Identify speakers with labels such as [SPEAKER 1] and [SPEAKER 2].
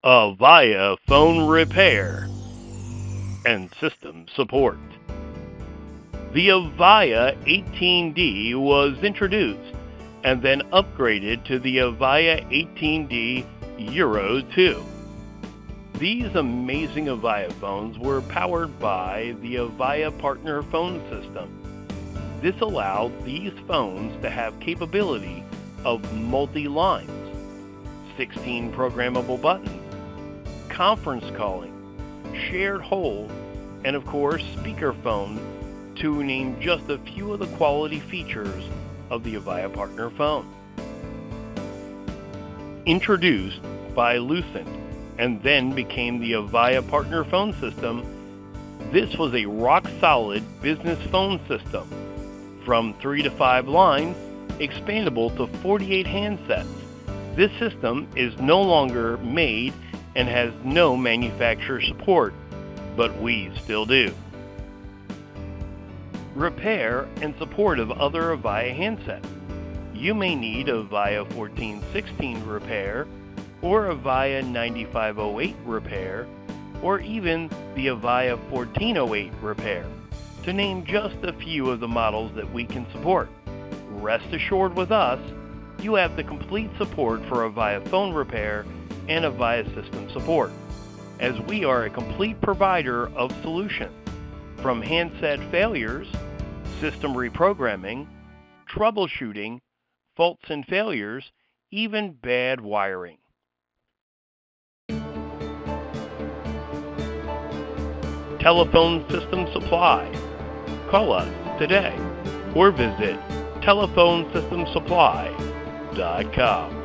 [SPEAKER 1] Avaya phone repair and system support. The Avaya 18D was introduced and then upgraded to the Avaya 18D Euro 2. These amazing Avaya phones were powered by the Avaya Partner Phone System. This allowed these phones to have capability of multi-lines, 16 programmable buttons, conference calling, shared hold, and of course speakerphone, to name just a few of the quality features of the Avaya Partner Phone. Introduced by Lucent and then became the Avaya Partner Phone System, this was a rock-solid business phone system from 3 to 5 lines, expandable to 48 handsets. This system is no longer made and has no manufacturer support, but we still do. Repair and support of other Avaya handsets. You may need Avaya 1416 repair, or Avaya 9508 repair, or even the Avaya 1408 repair, to name just a few of the models that we can support. Rest assured with us, you have the complete support for Avaya phone repair and Avaya system support, as we are a complete provider of solutions, from handset failures, system reprogramming, troubleshooting, faults and failures, even bad wiring. Telephone system supply. Call us today or visit telephonesystemsupply.com.